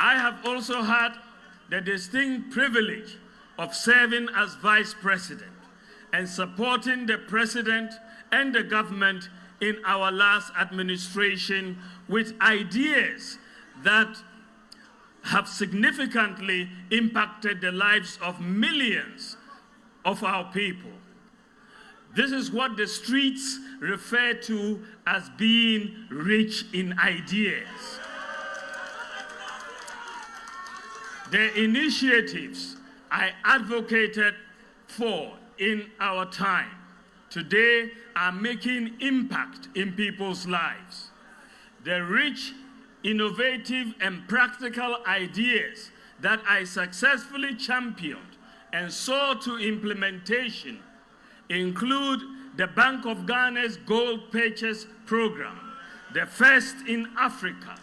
I have also had the distinct privilege of serving as Vice President and supporting the President and the government in our last administration with ideas that have significantly impacted the lives of millions of our people. This is what the streets refer to as being rich in ideas. The initiatives I advocated for in our time today are making impact in people's lives. The rich, innovative, and practical ideas that I successfully championed and saw to implementation include the Bank of Ghana's Gold Purchase Program, the first in Africa,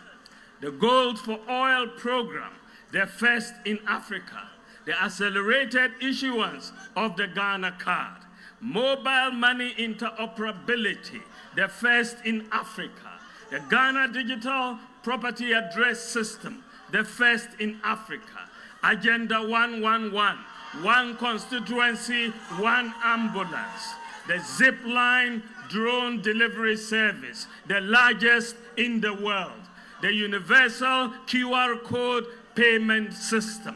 the Gold for Oil Program, the first in Africa, the accelerated issuance of the Ghana card, mobile money interoperability, the first in Africa, the Ghana Digital Property Address System, the first in Africa, Agenda 111, one constituency, one ambulance, the Zipline drone delivery service, the largest in the world, the universal QR code payment system,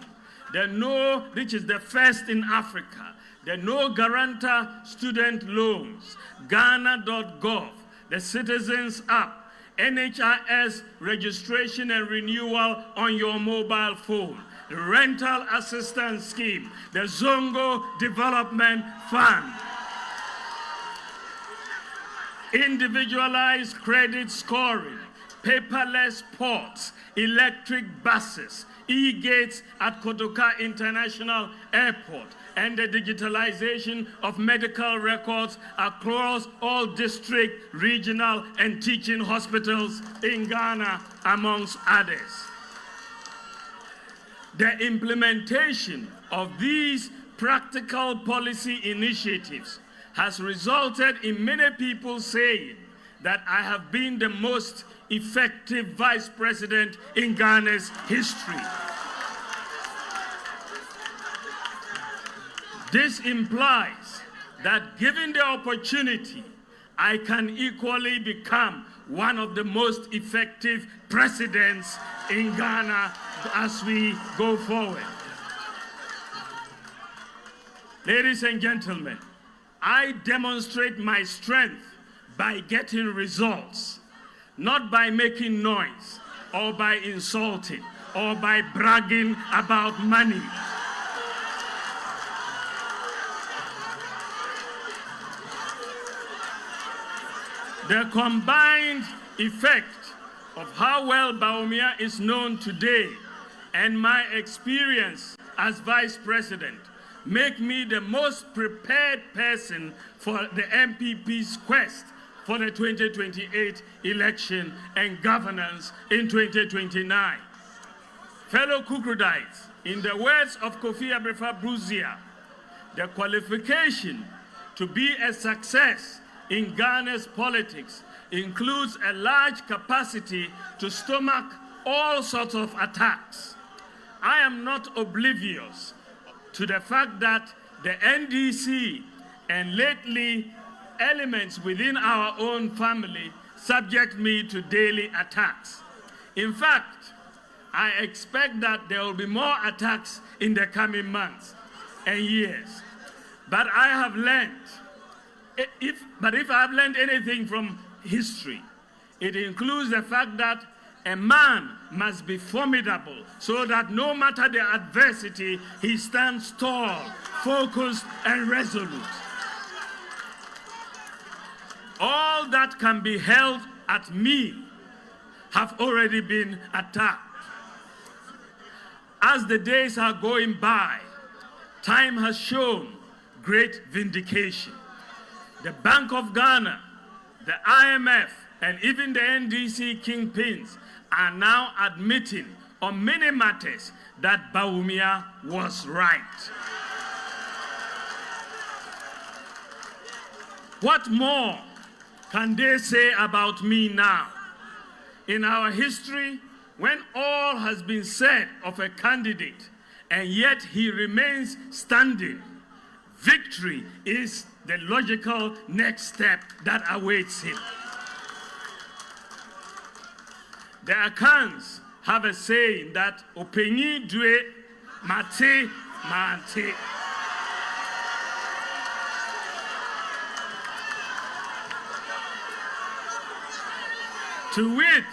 the No, which is the first in Africa, the No Guarantor student loans, Ghana.gov, the Citizens app, NHIS registration and renewal on your mobile phone, the Rental Assistance Scheme, the Zongo Development Fund, individualized credit scoring, paperless ports, electric buses, e-gates at Kotoka International Airport, and the digitalization of medical records across all district, regional, and teaching hospitals in Ghana, amongst others. The implementation of these practical policy initiatives has resulted in many people saying that I have been the most effective vice president in Ghana's history. This implies that given the opportunity, I can equally become one of the most effective presidents in Ghana as we go forward. Ladies and gentlemen, I demonstrate my strength by getting results, not by making noise, or by insulting, or by bragging about money. The combined effect of how well Bawumia is known today and my experience as vice president make me the most prepared person for the MPP's quest for the 2028 election and governance in 2029. Fellow Kukrudites, in the words of Kofi Abrefa-Bruzia, the qualification to be a success in Ghana's politics includes a large capacity to stomach all sorts of attacks. I am not oblivious to the fact that the NDC and lately elements within our own family subject me to daily attacks. In fact, I expect that there will be more attacks in the coming months and years. But I have learned, if I have learned anything from history, it includes the fact that a man must be formidable so that no matter the adversity, he stands tall, focused, and resolute. All that can be held at me have already been attacked. As the days are going by, time has shown great vindication. The Bank of Ghana, the IMF, and even the NDC kingpins are now admitting on many matters that Bawumia was right. What more can they say about me now? In our history, when all has been said of a candidate and yet he remains standing, victory is the logical next step that awaits him. The Akans have a saying that openyi due mate mante. To wit,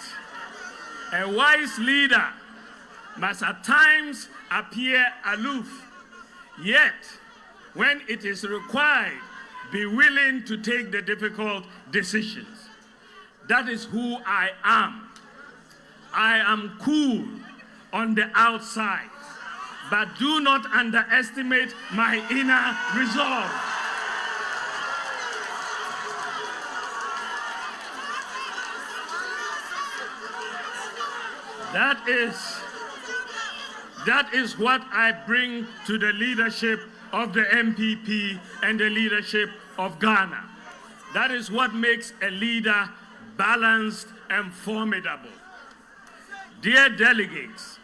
a wise leader must at times appear aloof, yet when it is required, be willing to take the difficult decisions. That is who I am. I am cool on the outside, but do not underestimate my inner resolve. That is what I bring to the leadership of the MPP and the leadership of Ghana. That is what makes a leader balanced and formidable. Dear delegates,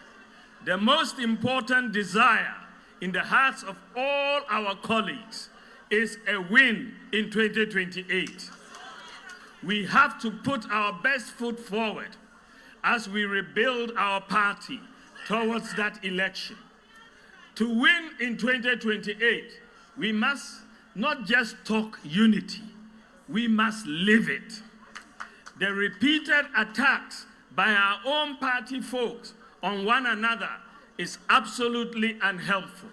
the most important desire in the hearts of all our colleagues is a win in 2028. We have to put our best foot forward as we rebuild our party towards that election. To win in 2028, we must not just talk unity, we must live it. The repeated attacks by our own party folks on one another is absolutely unhelpful.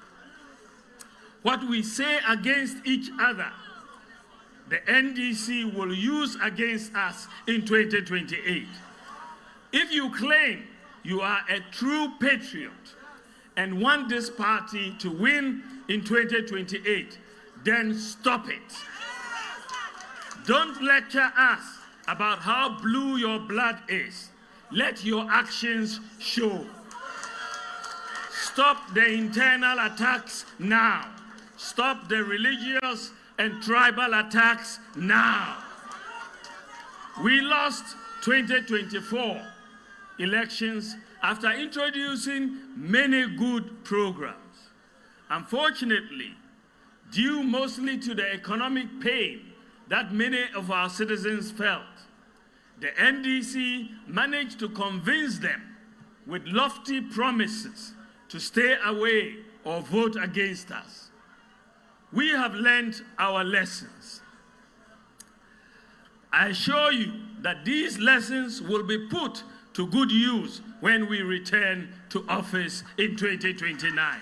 What we say against each other, the NDC will use against us in 2028. If you claim you are a true patriot and want this party to win in 2028, then stop it. Don't lecture us about how blue your blood is. Let your actions show. Stop the internal attacks now. Stop the religious and tribal attacks now. We lost 2024 elections after introducing many good programs. Unfortunately, due mostly to the economic pain that many of our citizens felt, the NDC managed to convince them with lofty promises to stay away or vote against us. We have learned our lessons. I assure you that these lessons will be put to good use when we return to office in 2029.